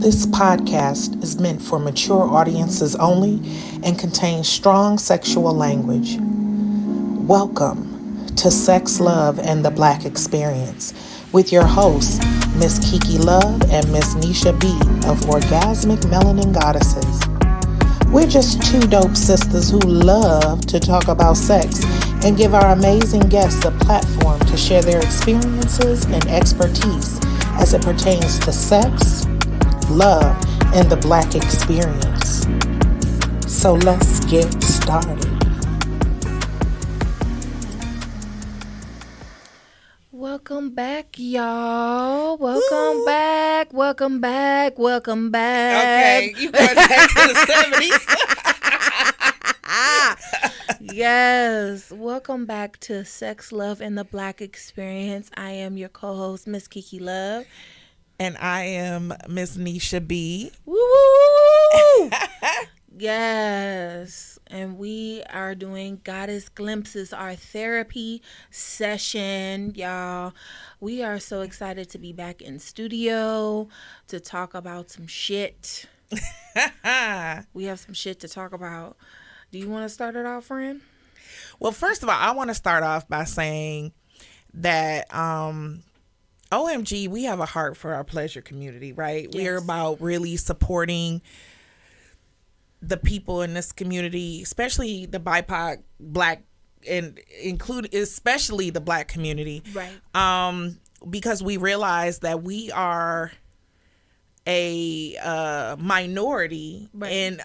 This podcast is meant for mature audiences only and contains strong sexual language. Welcome to Sex, Love, and the Black Experience with your hosts, Miss Kiki Love and Miss NeshaB of Orgasmic Melanin Goddesses. We're just two dope sisters who love to talk about sex and give our amazing guests a platform to share their experiences and expertise as it pertains to sex, love, and the Black experience. So let's get started. Welcome back, y'all. Welcome back. Welcome back. Welcome back. Okay, you going back to the 70s. Yes. Welcome back to Sex, Love, and the Black Experience. I am your co-host, Miss Kiki Love. And I am Miss NeshaB. Woo! Yes. And we are doing Goddess Glimpses, our therapy session, y'all. We are so excited to be back in studio to talk about some shit. We have some shit to talk about. Do you want to start it off, friend? Well, first of all, I want to start off by saying that OMG, we have a heart for our pleasure community, right? Yes. We're about really supporting the people in this community, especially the BIPOC, Black, and especially the Black community. Right. Because we realize that we are a minority in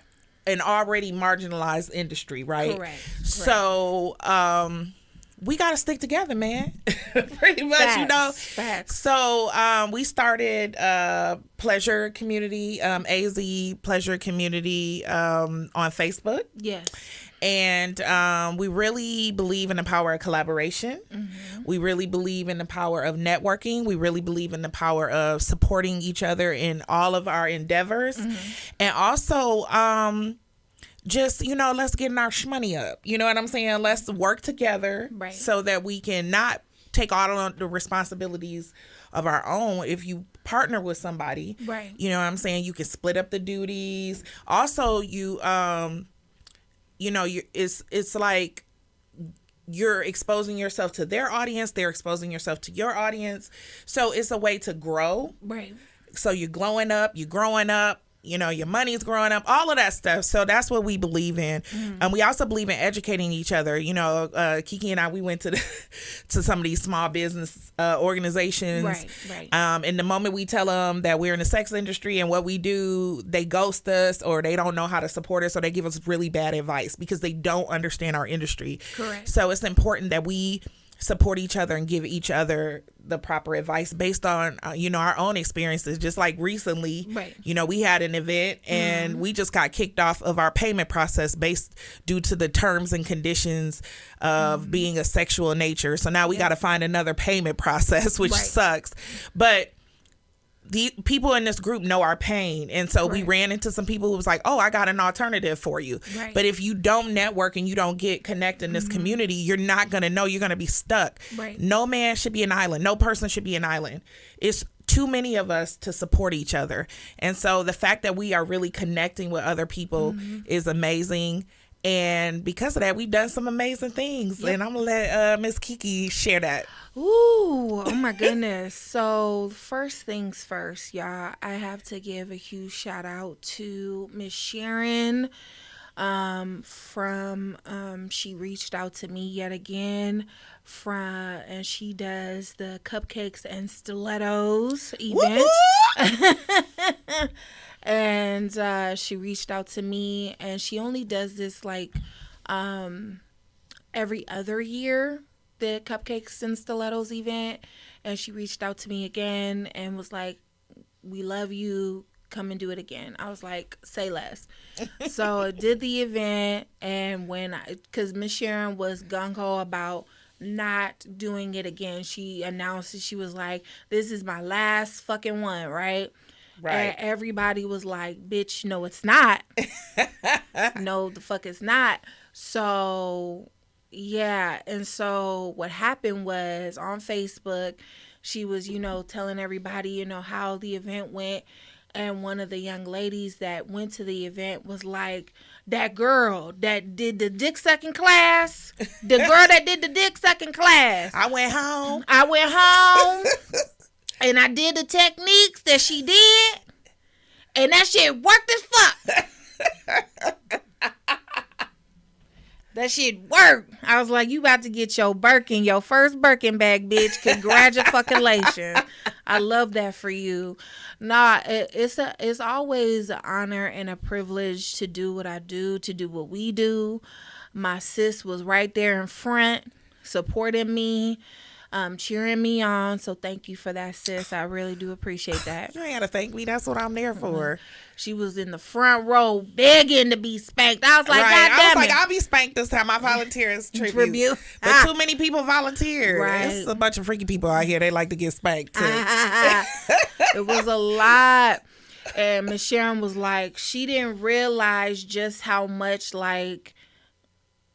an already marginalized industry, right? Correct. So, we got to stick together, man. Pretty much, Facts. you know. Facts. So we started Pleasure Community, AZ Pleasure Community on Facebook. Yes. And we really believe in the power of collaboration. Mm-hmm. We really believe in the power of networking. We really believe in the power of supporting each other in all of our endeavors. Mm-hmm. And also, just, let's get our shmoney up. You know what I'm saying? Let's work together so that we can not take all the responsibilities of our own. If you partner with somebody, you know what I'm saying? You can split up the duties. Also, it's like you're exposing yourself to their audience. They're exposing yourself to your audience. So it's a way to grow. Right. So you're growing up. Your money's growing up, all of that stuff. So that's what we believe in. Mm-hmm. And we also believe in educating each other. Kiki and I, we went to some of these small business organizations. Right. And the moment we tell them that we're in the sex industry and what we do, they ghost us or they don't know how to support us or they give us really bad advice because they don't understand our industry. Correct. So it's important that we support each other and give each other the proper advice based on our own experiences. Just like recently, we had an event and we just got kicked off of our payment process due to the terms and conditions of being a sexual nature. So now we got to find another payment process, which sucks. But the people in this group know our pain. And so we ran into some people who was like, oh, I got an alternative for you. Right. But if you don't network and you don't get connected in this community, you're not going to know. You're going to be stuck. Right. No man should be an island. No person should be an island. It's too many of us to support each other. And so the fact that we are really connecting with other people is amazing. And because of that, we've done some amazing things. Yep. And I'm going to let Miss Kiki share that. Ooh, oh my goodness. So first things first, y'all, I have to give a huge shout out to Miss Sharon she reached out to me yet again and she does the Cupcakes and Stilettos event. And she reached out to me and she only does this like every other year, the Cupcakes and Stilettos event. And she reached out to me again and was like, we love you, come and do it again. I was like, say less. So I did the event, and because Miss Sharon was gung-ho about not doing it again, she announced it. She was like, this is my last fucking one, right? And everybody was like, bitch, no, it's not. No, the fuck it's not. So, yeah. And so what happened was on Facebook, she was, telling everybody, how the event went. And one of the young ladies that went to the event was like, that girl that did the dick sucking class, the girl that did the dick sucking class. I went home and I did the techniques that she did, and that shit worked as fuck. That shit worked. I was like, you about to get your Birkin, your first Birkin bag, bitch. Congratulations. I love that for you. Nah, it's always an honor and a privilege to do what I do, to do what we do. My sis was right there in front, supporting me, cheering me on. So thank you for that, sis. I really do appreciate that. You ain't gotta thank me. That's what I'm there for. She was in the front row begging to be spanked. I was like, right. God damn I was it. like, I'll be spanked this time. I volunteer as tribute. But too many people volunteer. Right. It's a bunch of freaky people out here. They like to get spanked too. It was a lot. And Miss Sharon was like, she didn't realize just how much like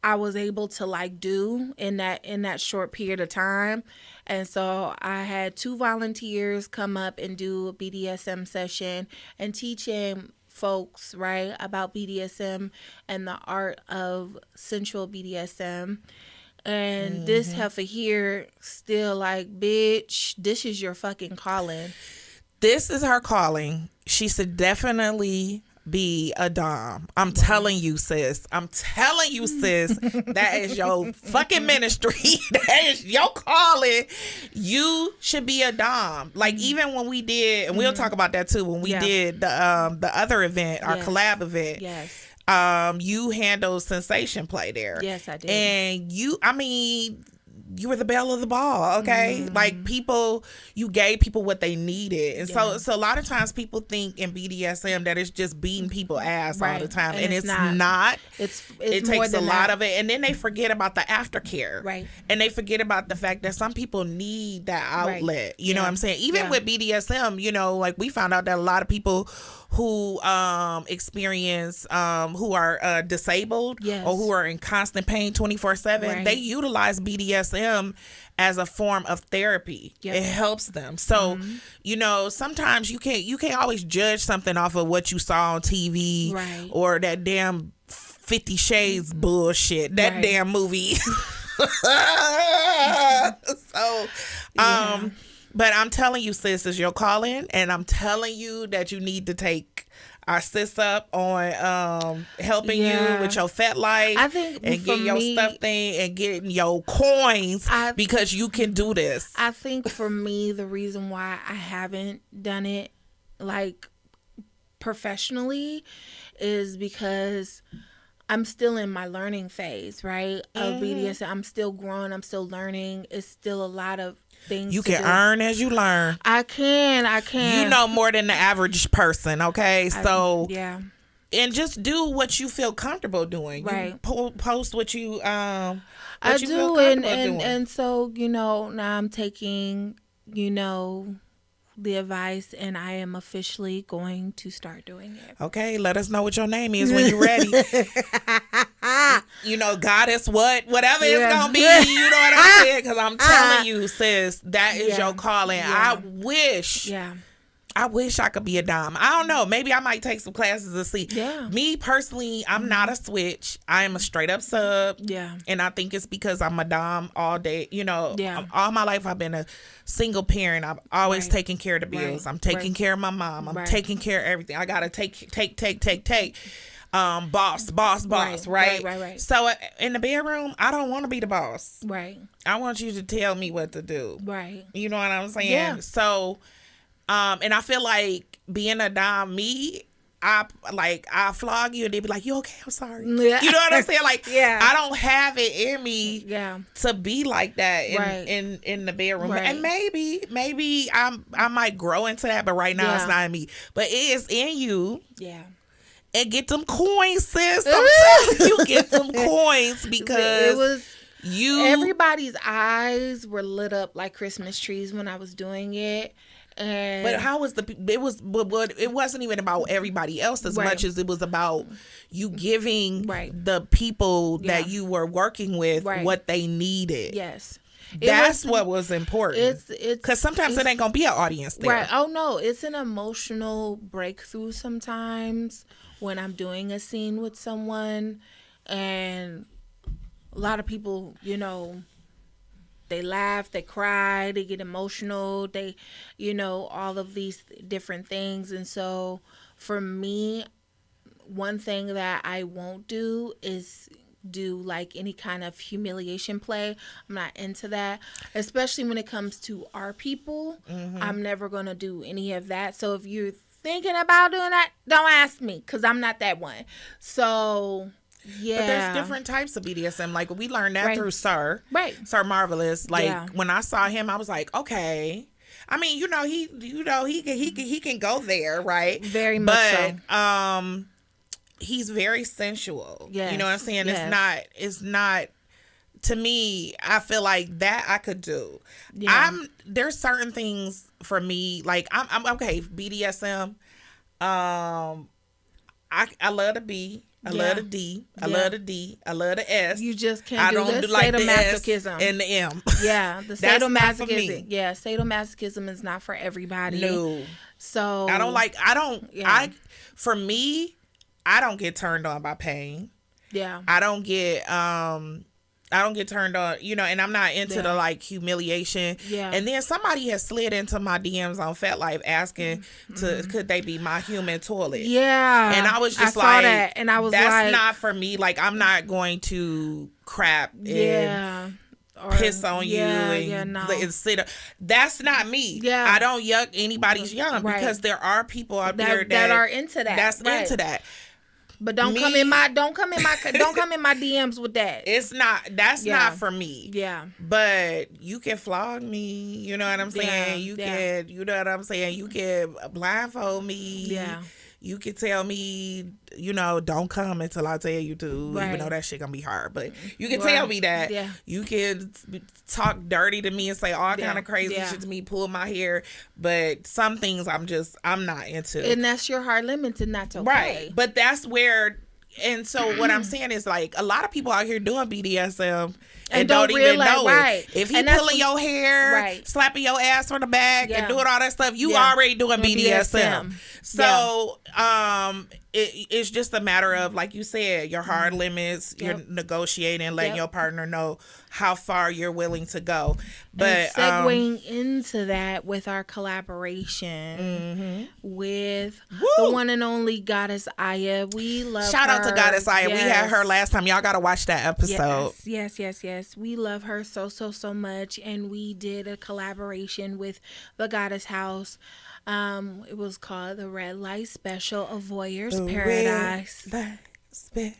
I was able to like do in that short period of time. And so I had 2 volunteers come up and do a BDSM session and teaching folks, right, about BDSM and the art of sensual BDSM. And this heifer here still like, bitch, this is your fucking calling. This is her calling. She should definitely be a dom. I'm telling you, sis. That is your fucking ministry. That is your calling. You should be a dom. Like even when we did, and we'll talk about that too. When we did the other event, our collab event. Yes. You handled sensation play there. Yes, I did. And you were the belle of the ball, okay? Like you gave people what they needed. And so a lot of times people think in BDSM that it's just beating people ass all the time. And it's not. It takes a lot of it. And then they forget about the aftercare. Right. And they forget about the fact that some people need that outlet. You know what I'm saying? Even with BDSM, like we found out that a lot of people who experience who are disabled or who are in constant pain 24/7, they utilize BDSM as a form of therapy. It helps them. So sometimes you can't always judge something off of what you saw on TV or that damn 50 Shades bullshit, that damn movie. But I'm telling you, sis, is your calling, and I'm telling you that you need to take our sis up on helping you with your fat life. I think and getting your stuff thing and getting your coins because you can do this. I think for me, the reason why I haven't done it like professionally is because I'm still in my learning phase, right? Of BDSM. I'm still growing. I'm still learning. It's still a lot of things you can earn as you learn. I can. You know more than the average person, okay? So and just do what you feel comfortable doing. Right. You post what you I do, and so now I'm taking the advice, and I am officially going to start doing it. Okay, let us know what your name is when you're ready. Goddess, whatever it's gonna be. You know what I'm saying? Because I'm telling you, sis, that is your calling. I wish I could be a dom. I don't know. Maybe I might take some classes to see. Yeah. Me personally, I'm not a switch. I am a straight up sub. Yeah. And I think it's because I'm a dom all day. All my life I've been a single parent. I've always taken care of the bills. I'm taking care of my mom. I'm taking care of everything. I gotta take. Boss, right? So in the bedroom, I don't want to be the boss. Right. I want you to tell me what to do. Right. You know what I'm saying? Yeah. So and I feel like being a dom, I flog you and they be like, you okay? I'm sorry. Yeah. You know what I'm saying? Like, I don't have it in me to be like that in the bedroom. Right. And maybe I might grow into that, but right now it's not in me. But it is in you. Yeah. And get them coins, sis. I'm telling you, get them coins because everybody's eyes were lit up like Christmas trees when I was doing it. But how was it wasn't even about everybody else as much as it was about you giving the people that you were working with what they needed. Yes. That's what was important. It's because sometimes it ain't gonna be an audience there. Right. Oh no, it's an emotional breakthrough sometimes when I'm doing a scene with someone, and a lot of people, you know, they laugh, they cry, they get emotional, they, you know, all of these different things. And so for me, one thing that I won't do is do like any kind of humiliation play. I'm not into that, especially when it comes to our people. I'm never going to do any of that. So if you're thinking about doing that, don't ask me, because I'm not that one. So yeah, but there's different types of BDSM. Like we learned that through Sir Marvelous. Like when I saw him, I was like, okay. I mean, he can go there, right? Very much. But he's very sensual. Yes. You know what I'm saying? Yes. It's not. To me, I feel like that I could do. Yeah. There's certain things for me. Like I'm okay. BDSM. I love the B. I love the D. I love the D. I love the S. You just can't do like the S and the M. Yeah, the sadomasochism. Yeah, sadomasochism is not for everybody. No. So for me, I don't get turned on by pain. Yeah. I don't get turned on, you know, and I'm not into the like humiliation. Yeah. And then somebody has slid into my DMs on FetLife asking could they be my human toilet? Yeah. And I was just saw that, and I was that's not for me. Like I'm not going to crap and piss on you and sit. That's not me. Yeah. I don't yuck anybody's yum because there are people out there that are into that. That's into that. But don't come in my DMs with that. That's not for me. Yeah. But you can flog me, you know what I'm saying? You can blindfold me. Yeah. You can tell me, you know, don't come until I tell you to, right. even though that shit gonna be hard. But you can tell me that. Yeah. You can talk dirty to me and say all kind of crazy shit to me, pull my hair. But some things I'm not into. And that's your hard limits, and that's okay. Right. But that's where, and so what I'm saying is like a lot of people out here doing BDSM and don't even know it. If he pulling your hair, slapping your ass from the back and doing all that stuff, you already doing BDSM. So it's just a matter of, like you said, your hard limits, you're negotiating, letting your partner know how far you're willing to go. But segueing into that with our collaboration with the one and only Goddess Aya. We love Shout her. out to Goddess Aya. Yes. We had her last time. Y'all got to watch that episode. Yes. We love her so much. And we did a collaboration with the Goddess House. It was called the Red Light Special of Voyeurs Paradise. Red Light Special.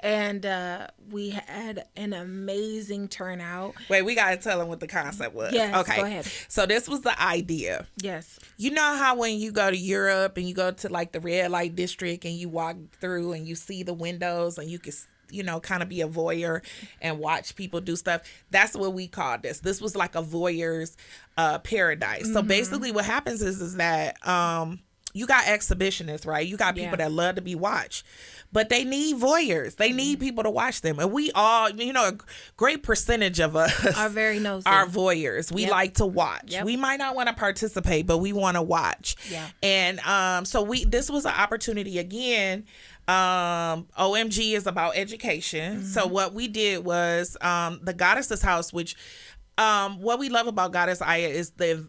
And we had an amazing turnout. Wait, we gotta tell them what the concept was. Yes, okay. Go ahead. So this was the idea. Yes. You know how when you go to Europe and you go to like the red light district and you walk through and you see the windows and you can, you know, kind of be a voyeur and watch people do stuff. That's what we called this. This was like a voyeur's paradise. So basically what happens is that you got exhibitionists, right? You got people that love to be watched, but they need voyeurs. They need people to watch them. And we all, you know, a great percentage of us are very nosy. Are voyeurs. We like to watch. We might not want to participate, but we want to watch. Yeah. And so this was an opportunity again. OMG is about education. So what we did was the Goddess's House, which what we love about Goddess Aya is the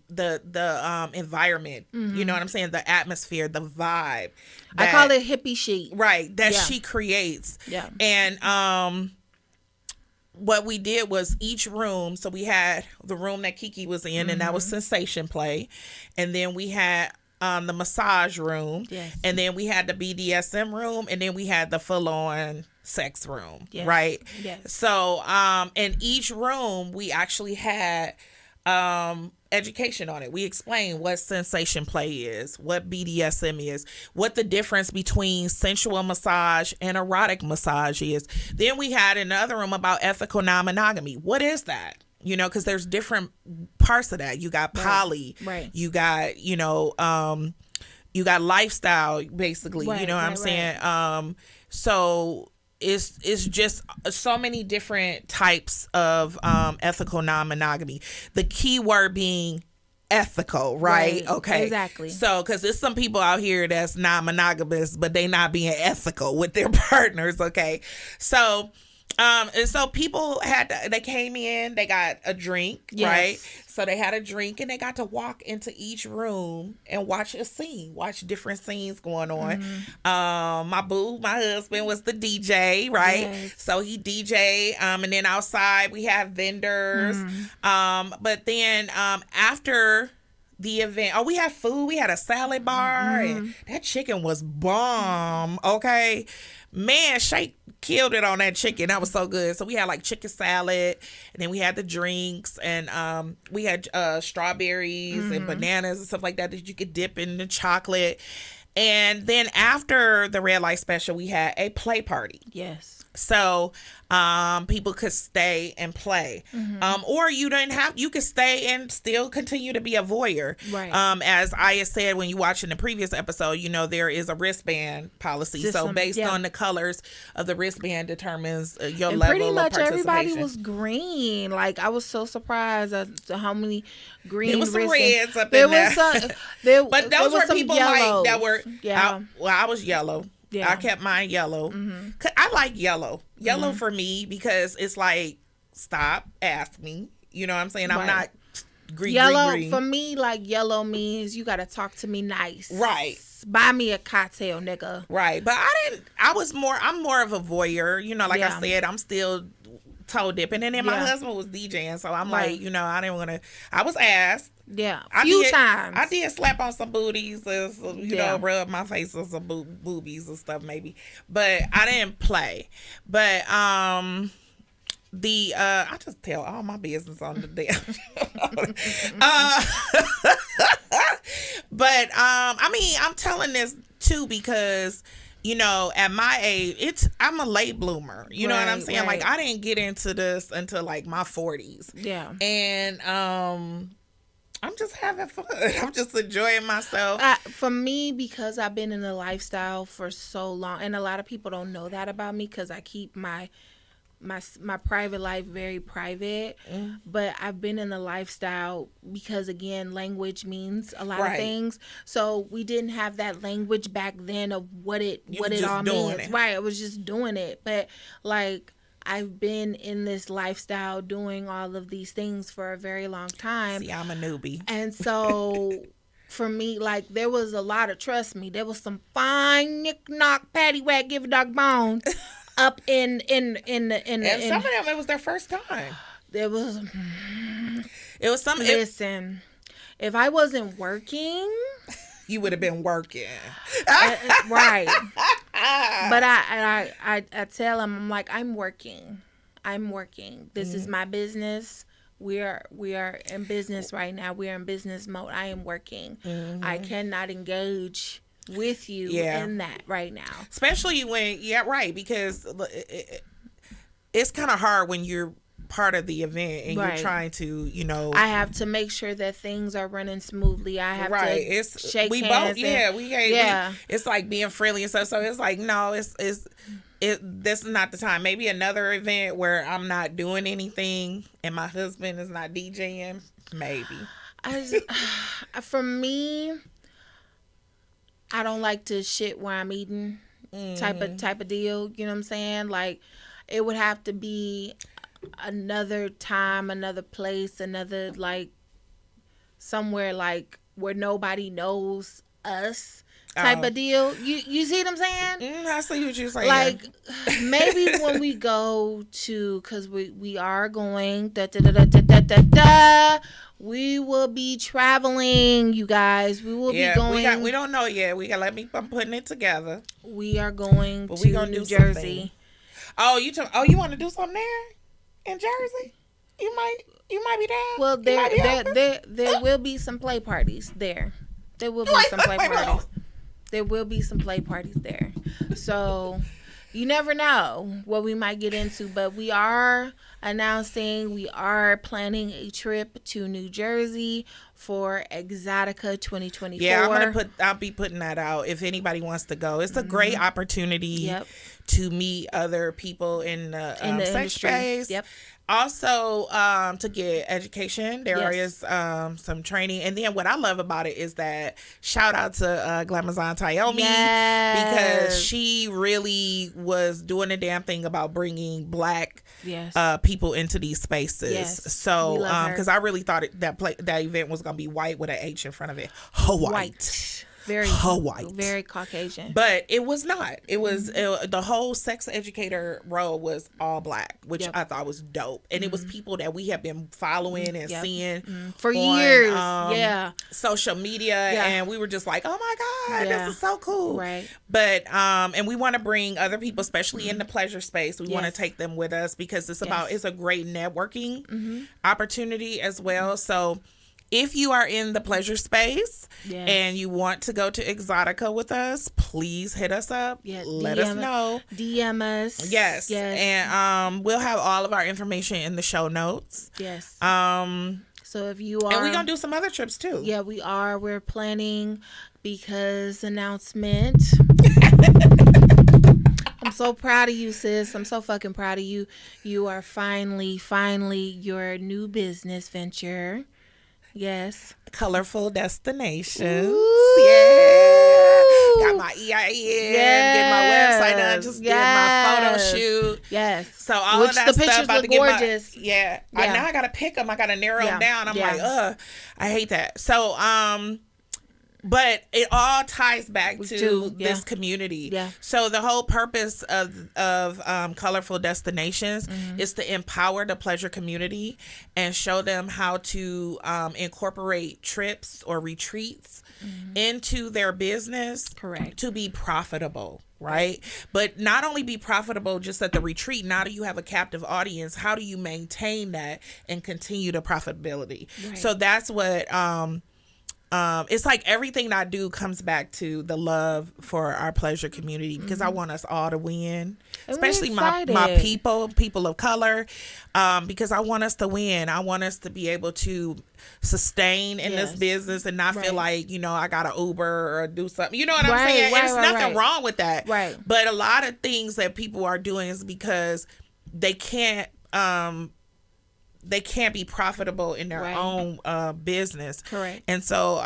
environment. You know what I'm saying? The atmosphere, the vibe. I call it hippie chic. Right. That she creates. Yeah. And what we did was each room, so we had the room that Kiki was in, and that was sensation play. And then we had the massage room. Yes. And then we had the BDSM room, and then we had the full-on sex room. Yes. Right? Yes. So in each room we actually had education on it. We explained what sensation play is, what BDSM is, what the difference between sensual massage and erotic massage is. Then we had another room about ethical non-monogamy. What is that? You know, because there's different parts of that. You got poly, right. You got, you know, you got lifestyle, basically. Right, you know what I'm saying? So it's just so many different types of ethical non-monogamy. The key word being ethical, right? Okay, exactly. So because there's some people out here that's non-monogamous, but they not being ethical with their partners. Okay, so and so people they came in, they got a drink, right? So they had a drink and they got to walk into each room and watch different scenes going on. My husband was the DJ, right? Yes. So he DJ, and then outside we have vendors. But then after the event, we had food. We had a salad bar, and that chicken was bomb. Okay, man, Shake killed it on that chicken. That was so good. So we had like chicken salad, and then we had the drinks, and we had strawberries and bananas and stuff like that you could dip in the chocolate. And then after the red light special, we had a play party. Yes. So people could stay and play, or you could stay and still continue to be a voyeur. Right. As Aya said when you watched in the previous episode, there is a wristband policy. So based on the colors of the wristband determines your level of participation. Pretty much everybody was green. Like, I was so surprised at how many green. There was some reds up in there. But those were people yellows. Like that were. Yeah. I was yellow. Yeah. I kept mine yellow. I like yellow. Yellow for me because it's like, stop, ask me. You know what I'm saying? I'm not green. Yellow for me, like, yellow means you got to talk to me nice. Right. Buy me a cocktail, nigga. Right. But I'm more of a voyeur. Like I said, I'm still toe dipping. And then my husband was DJing. So I'm like, I didn't want to, I was asked. Yeah, a few times. I did slap on some booties, rub my face on some boobies and stuff maybe. But I didn't play. But I just tell all my business on the damn But I'm telling this too because at my age, I'm a late bloomer. You know what I'm saying? Right. Like, I didn't get into this until like my 40s. Yeah. And I'm just having fun. I'm just enjoying myself. For me, because I've been in the lifestyle for so long, and a lot of people don't know that about me because I keep my private life very private. But I've been in the lifestyle because, again, language means a lot of things. So we didn't have that language back then of what it all means. Right, I was just doing it. But like, I've been in this lifestyle doing all of these things for a very long time. See, I'm a newbie. And so for me, like, there was a lot of, trust me, there was some fine knick-knock, paddywhack, give a dog bone up in and some of them, it was their first time. It was some. Listen, if I wasn't working, you would have been working. Right. But I tell him, I'm like, I'm working. This is my business. We are in business right now. We are in business mode. I am working. I cannot engage with you in that right now. Especially when, because it's kind of hard when you're part of the event and you're trying to, I have to make sure that things are running smoothly. I have to shake hands. It's like being friendly and stuff. So it's like, no, this is not the time. Maybe another event where I'm not doing anything and my husband is not DJing. Maybe. For me, I don't like to shit where I'm eating type of deal. You know what I'm saying? Like, it would have to be another time, another place, another, like, somewhere like where nobody knows us type of deal. You see what I'm saying? I see what you're saying. Like, maybe when we go to, because we are going, we will be traveling, you guys. We will be going. We don't know yet. I'm putting it together. We are going to New Jersey. You want to do something there in Jersey? You might be down. Well, there will be some play parties there. There will be some play parties. There will be some play parties there. So you never know what we might get into, but we are announcing we are planning a trip to New Jersey for Exotica 2024. Yeah, I'll be putting that out if anybody wants to go. It's a great opportunity to meet other people in the sex industry. space. Yep. Also, to get education, there is some training. And then what I love about it is that shout out to Glamazon Tayomi, because she really was doing a damn thing about bringing Black people into these spaces. Yes. So, because I really thought that event was going to be white with an H in front of it. White. Very white, very Caucasian, but it was not. It was the whole sex educator role was all Black, which I thought was dope, and it was people that we have been following and seeing for years, social media, and we were just like, oh my God, this is so cool, right? But and we want to bring other people, especially in the pleasure space. We want to take them with us because it's a great networking opportunity as well. So, if you are in the pleasure space and you want to go to Exotica with us, please hit us up. Let us know. DM us. Yes. And we'll have all of our information in the show notes. Yes. So if you are, and we're gonna do some other trips too. Yeah, we are. We're planning because announcement. I'm so proud of you, sis. I'm so fucking proud of you. You are finally your new business venture. Yes. Colorful Destinations. Ooh. Yeah. Got my EIN. Get my website done. Just did my photo shoot. Yes. So all of that the pictures stuff about look to get gorgeous. Now I got to pick them. I got to narrow them down. I'm like, I hate that. So, but it all ties back to this community. Yeah. So the whole purpose of Colorful Destinations is to empower the pleasure community and show them how to incorporate trips or retreats into their business. Correct. To be profitable. Right. But not only be profitable just at the retreat. Now that you have a captive audience, how do you maintain that and continue the profitability? Right. So that's what it's like everything I do comes back to the love for our pleasure community, because I want us all to win, especially my people of color, because I want us to win. I want us to be able to sustain in this business and not feel like, I got to Uber or do something. You know what I'm saying? There's nothing wrong with that. Right. But a lot of things that people are doing is because they can't be profitable in their own business. Correct. And so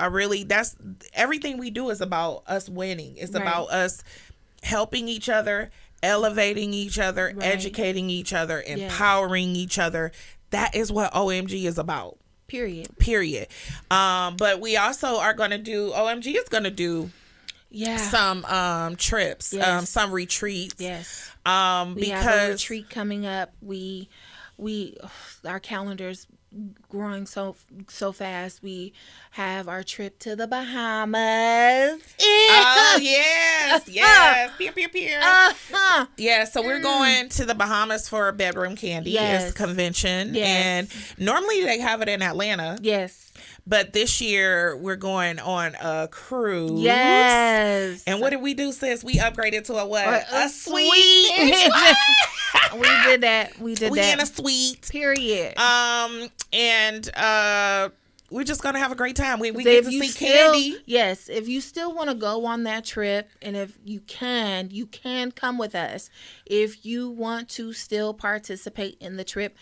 that's everything we do is about us winning. It's about us helping each other, elevating each other, educating each other, empowering each other. That is what OMG is about. Period. But we also are going to OMG is going to do some trips, some retreats. Yes. Because we have a retreat coming up. We our calendar's growing so fast. We have our trip to the Bahamas. Oh yes. Pew, pew, pew. Yeah, so we're going to the Bahamas for Bedroom Candy convention, and normally they have it in Atlanta. Yes. But this year we're going on a cruise. Yes. And what did we do, sis? We upgraded to a suite. We did that. We in a suite. Period. And we're just gonna have a great time. We get to see Candy. Yes, if you still want to go on that trip, and if you can come with us. If you want to still participate in the trip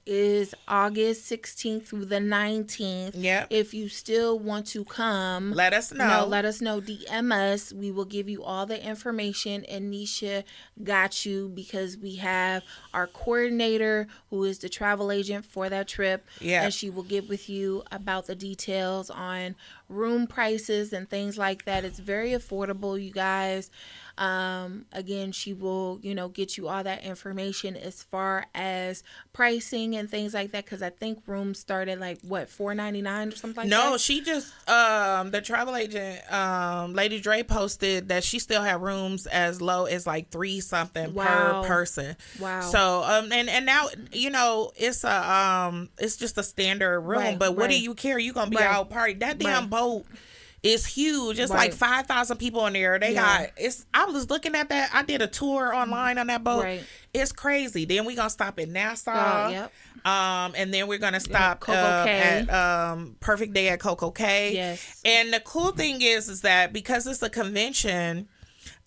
is August 16th through the 19th. Yep. If you still want to come, let us know. DM us. We will give you all the information, and Nesha got you, because we have our coordinator who is the travel agent for that trip. Yeah. And she will get with you about the details on room prices and things like that. It's very affordable, you guys. Again, she will, get you all that information as far as pricing and things like that, because I think rooms start at $4.99 or something like that. No, she just the travel agent, Lady Dre, posted that she still had rooms as low as $3 something per person. Wow. So and now it's just a standard room, but what do you care? You gonna be out party. That damn boat is huge. It's like 5,000 people in there. They got I was looking at that. I did a tour online on that boat. Right. It's crazy. Then we're gonna stop at Nassau. Yep. And then we're gonna stop at Perfect Day at Coco Cay. Yes. And the cool thing is that because it's a convention,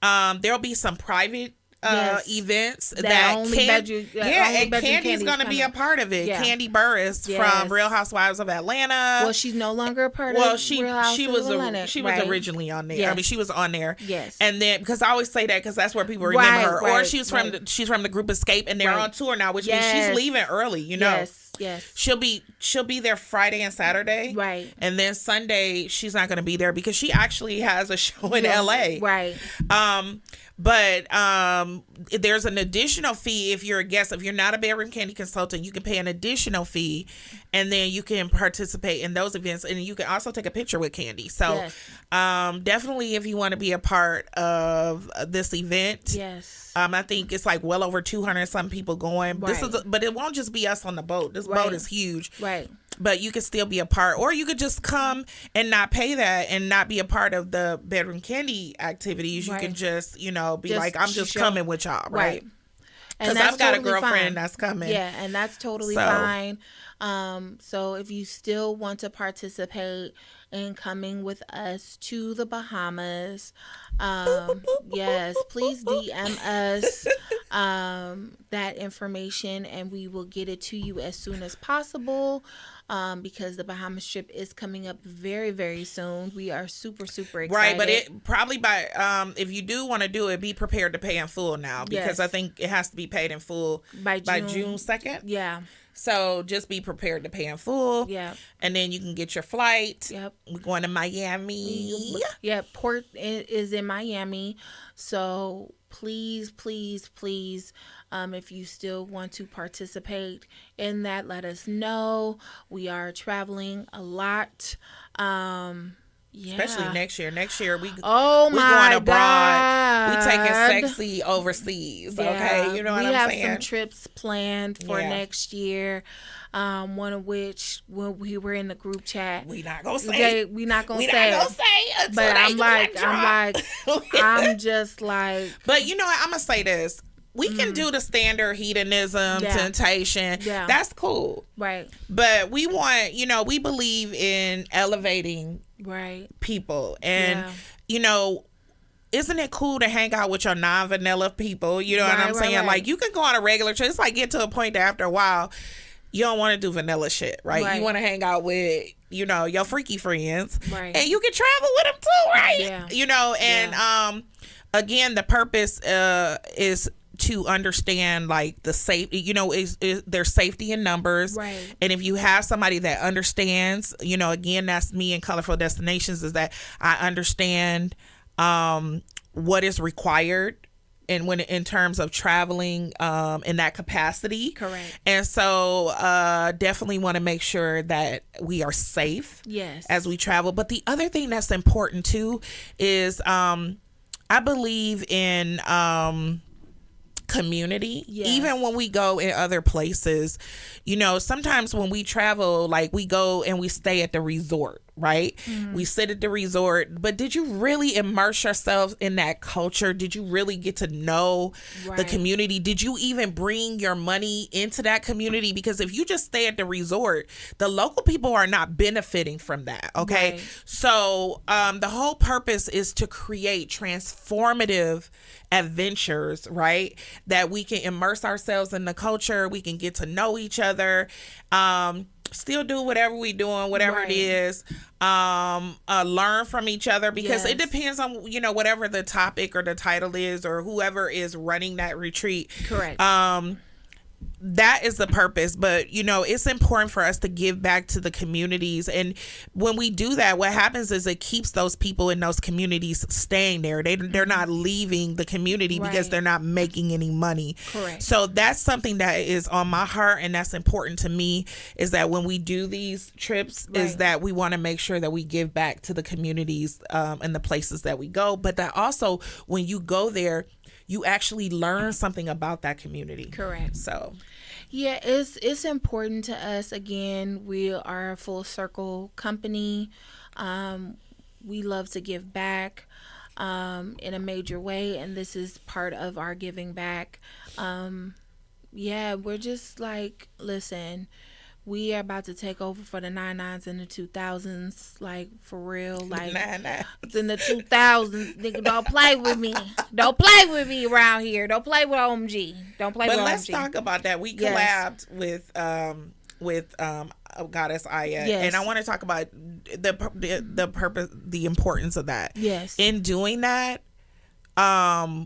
there'll be some private events that and Candy's gonna be a part of it. Candy Burris from Real Housewives of Atlanta. Well, she's no longer a part of Real Housewives of Atlanta. She was originally on there. Yes. I mean, she was on there. Yes. And then because I always say that because that's where people remember her. Or she's from the group Escape, and they're on tour now, which means she's leaving early. You know. Yes. She'll be there Friday and Saturday. Right. And then Sunday she's not going to be there because she actually has a show in LA. Right. But there's an additional fee if you're a guest. If you're not a bedroom candy consultant, you can pay an additional fee, and then you can participate in those events, and you can also take a picture with Candy. So definitely if you want to be a part of this event. Yes. I think it's like well over 200 some people going. Right. But it won't just be us on the boat. This boat is huge. Right. But you could still be a part, or you could just come and not pay that and not be a part of the bedroom candy activities. You could just, be like, I'm just coming with y'all, right? Because I've got a girlfriend that's coming. Yeah, and that's totally fine. So if you still want to participate in coming with us to the Bahamas, yes, please DM us that information, and we will get it to you as soon as possible. Because the Bahamas trip is coming up very, very soon. We are super, super excited. Right, but it probably if you do want to do it, be prepared to pay in full now, because I think it has to be paid in full by June 2nd. Yeah. So just be prepared to pay in full. Yeah. And then you can get your flight. Yep. We're going to Miami. Yeah, port is in Miami. So please, please, please, if you still want to participate in that, let us know. We are traveling a lot. Especially next year. Next year we going abroad. God. We taking sexy overseas. Yeah. Okay, you know what I'm saying? We have some trips planned for next year. One of which when we were in the group chat. We not gonna say. We not gonna say. But I'm just like. But you know what? I'm gonna say this. We can do the standard hedonism, temptation. Yeah. That's cool. Right. But we want, we believe in elevating people. And, isn't it cool to hang out with your non-vanilla people? You know what I'm saying? Like, you can go on a regular trip. It's like get to a point that after a while, you don't want to do vanilla shit, right? You want to hang out with, your freaky friends. Right. And you can travel with them too, right? Yeah. Again, the purpose is to understand like the safety, is there's safety in numbers. Right. And if you have somebody that understands, again, that's me in Colorful Destinations, is that I understand what is required and when in terms of traveling in that capacity. Correct. And so definitely want to make sure that we are safe as we travel. But the other thing that's important too is I believe in community. Even when we go in other places, sometimes when we travel, like we go and we stay at the resort, right? We sit at the resort, but did you really immerse yourself in that culture? Did you really get to know the community? Did you even bring your money into that community? Because if you just stay at the resort, the local people are not benefiting from that. Okay. So the whole purpose is to create transformative adventures, right? That we can immerse ourselves in the culture. We can get to know each other. Still do whatever we doing, whatever it is. Learn from each other, because it depends on, whatever the topic or the title is, or whoever is running that retreat. Correct. That is the purpose. But, it's important for us to give back to the communities. And when we do that, what happens is it keeps those people in those communities staying there. They're not leaving the community because they're not making any money. Correct. So that's something that is on my heart, and that's important to me, is that when we do these trips, is that we want to make sure that we give back to the communities and the places that we go. But that also, when you go there, you actually learn something about that community. Correct. So, yeah, it's important to us. Again, we are a full circle company. we love to give back in a major way, and this is part of our giving back. Yeah, we're just like, listen, we are about to take over for the 99s and the 2000s, like, for real. Like, in the 2000s, nigga, don't play with me. Don't play with me around here. Don't play with OMG. Don't play with OMG. But let's talk about that. We collabed with Goddess Aya, and I want to talk about the purpose, the importance of that. Yes. In doing that,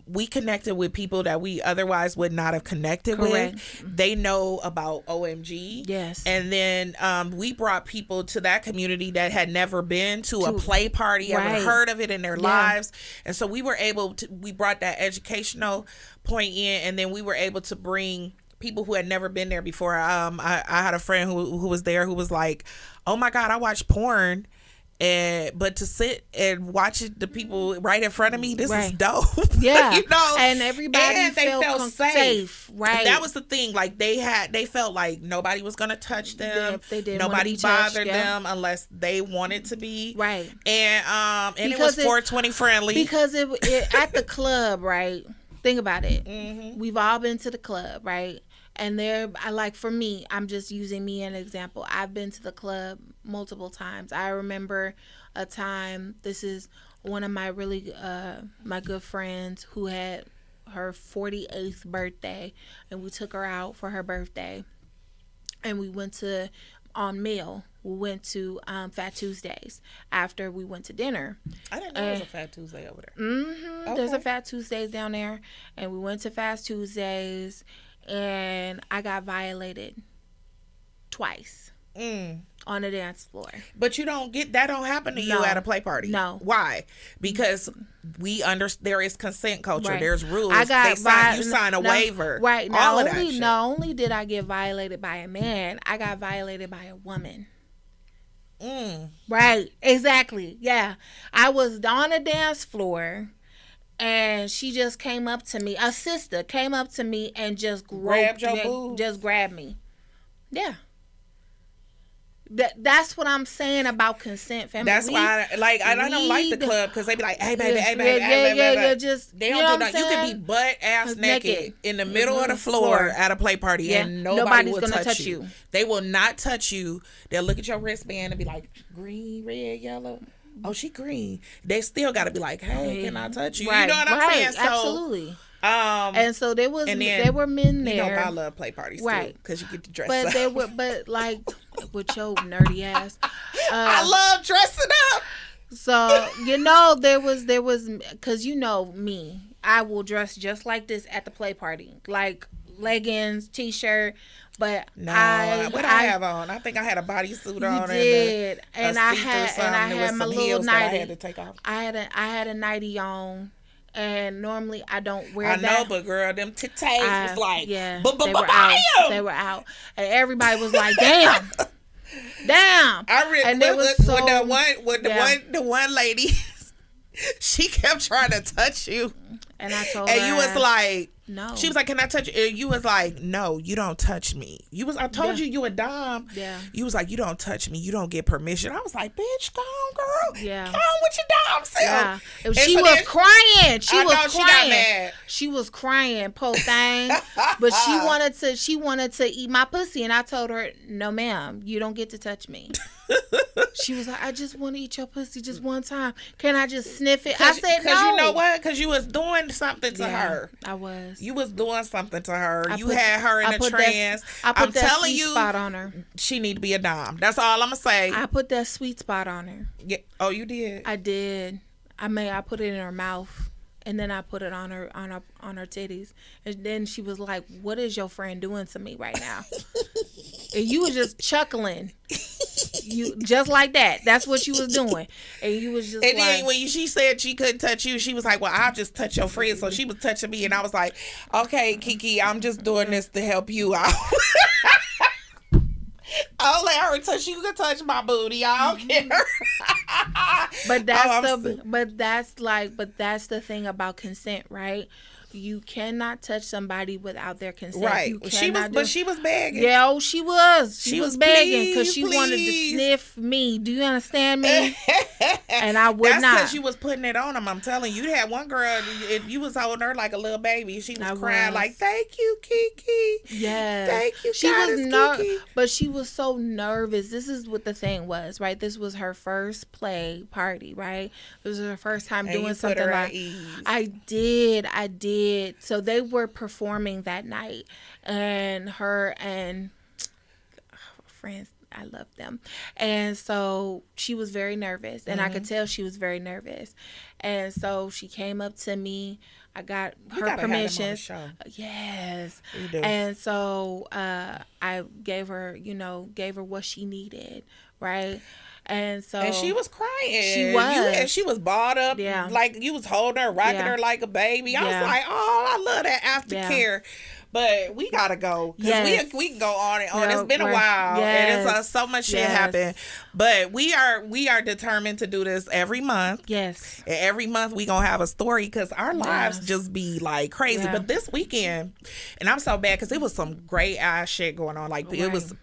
we connected with people that we otherwise would not have connected with. They know about OMG. Yes. And then we brought people to that community that had never been to a play party, ever heard of it in their lives. And so we were able to, we brought that educational point in, and then we were able to bring people who had never been there before. I had a friend who was there who was like, oh my God, I watch porn. But to sit and watch the people right in front of me, this is dope. Yeah. You know? And everybody felt safe. Right. That was the thing. Like, they felt like nobody was going to touch them. Nobody bothered them unless they wanted to be. Right. And it was 420 friendly. Because it at the club, right? Think about it. Mm-hmm. We've all been to the club, right? And for me, I'm just using me as an example. I've been to the club multiple times. I remember a time, this is one of my really, my good friends who had her 48th birthday, and we took her out for her birthday. And we went to, on Mill, we went to Fat Tuesdays after we went to dinner. I didn't know there was a Fat Tuesday over there. Mm-hmm. Okay. There's a Fat Tuesdays down there. And we went to Fat Tuesdays, and I got violated twice on the dance floor. But you don't get that. Don't happen to you at a play party. No. Why? Because there is consent culture. Right. There's rules. You sign a waiver. Right. Not only did I get violated by a man, I got violated by a woman. Right. Exactly. Yeah. I was on the dance floor, and she just came up to me. A sister came up to me and just grabbed me. Yeah. That's what I'm saying about consent, family. That's why I don't like the club, because they be like, hey baby, just they don't do that. You can be butt ass naked in the middle of the floor at a play party, and nobody's gonna touch you. They will not touch you. They'll look at your wristband and be like, green, red, yellow. Oh, she green. They still got to be like, hey, can I touch you? Right, you know what I'm saying? So, absolutely. And so there were men there. You know, I love play parties too, because you get to dress up. But like with your nerdy ass, I love dressing up. So there was because you know me, I will dress just like this at the play party, like leggings, t-shirt. But I have on? I think I had a bodysuit on. You did, and I had my little nightie. I had to take off. I had a nightie on, and normally I don't wear that. I know, but girl, them titties was like, they were out, and everybody was like, damn. And it was so, the one lady, she kept trying to touch you, and I told her, and you was like, no. She was like, can I touch you? And you was like, no, you don't touch me. I told you a dom. Yeah. You was like, you don't touch me. You don't get permission. I was like, bitch, go on, girl. Yeah. Go on with your dom self. Yeah. She was crying. She was crying. She got mad. She was crying, poor thing. But she wanted to eat my pussy, and I told her, no, ma'am, you don't get to touch me. She was like, I just want to eat your pussy just one time. Can I just sniff it? I said no. Because you know what? Because you was doing something to her. I was. You was doing something to her. You had her in a trance. I'm telling you, spot on her. She need to be a dom. That's all I'm gonna say. I put that sweet spot on her. Yeah. Oh, you did. I did. I put it in her mouth, and then I put it on her titties, and then she was like, "What is your friend doing to me right now?" And you was just chuckling. You just like that. That's what you was doing, and you was just. And then when she said she couldn't touch you, she was like, "Well, I'll just touch your friend." So she was touching me, and I was like, "Okay, Kiki, I'm just doing this to help you out." I'll let her touch you. You can touch my booty. I don't care. But that's the thing about consent, right? You cannot touch somebody without their consent. Right. She was begging. Yeah, she was. She was begging because she please. wanted to sniff me. Do you understand me? And I would not. That's because you was putting it on him. I'm telling you. You had one girl, you was holding her like a little baby. She was crying like, "Thank you, Kiki." Yes. Thank you, she was Kiki. But she was so nervous. This is what the thing was, right? This was her first play party, right? This was her first time doing something like I did. So they were performing that night, and her and friends, I love them. And so she was very nervous, and I could tell she was very nervous. And so she came up to me. I got her permission. Yes. You do. And so I gave her what she needed, right? And she was crying. She was. She was balled up. Yeah. Like you was holding her, rocking her like a baby. I was like, oh, I love that aftercare. But we gotta go because we can go on and on. It's been a while, and it's so much shit happened. But we are determined to do this every month. Yes, and every month we gonna have a story because our lives just be like crazy. Yeah. But this weekend, and I'm so bad because it was some great ass shit going on. Like it was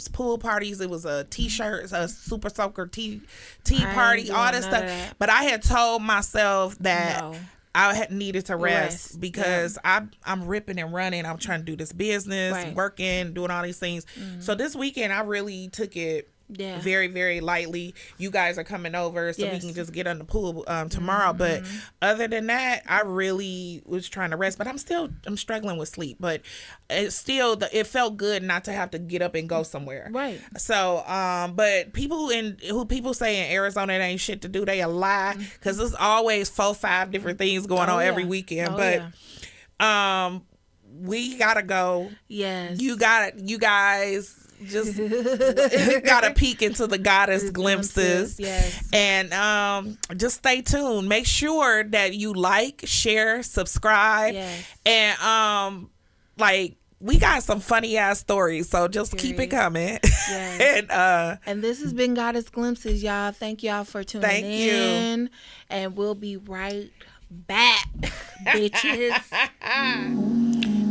pool parties, it was a t-shirt, a super soaker tea party, all this stuff. But I had told myself that. No. I had needed to rest because I'm ripping and running. I'm trying to do this business, working, doing all these things. Mm-hmm. So this weekend, I really took it very, very lightly. You guys are coming over, so we can just get on the pool tomorrow. Mm-hmm. But other than that, I really was trying to rest. But I'm struggling with sleep. But it felt good not to have to get up and go somewhere. Right. So, but people say in Arizona it ain't shit to do, they a lie because there's always 4-5 different things going on every weekend. We gotta go. Yes. You guys. Just gotta peek into the goddess glimpses. Yes. And just stay tuned. Make sure that you like, share, subscribe. Yes. And we got some funny ass stories, so just keep it coming. Yes. And this has been Goddess Glimpses, y'all. Thank y'all for tuning in. You. And we'll be right back, bitches.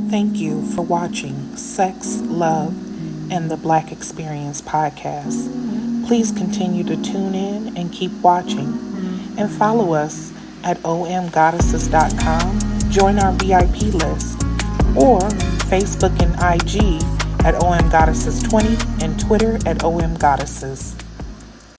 Thank you for watching Sex, Love, and the Black Experience podcast. Please continue to tune in and keep watching. And follow us at omgoddesses.com. Join our VIP list. Or Facebook and IG at omgoddesses20 and Twitter at omgoddesses.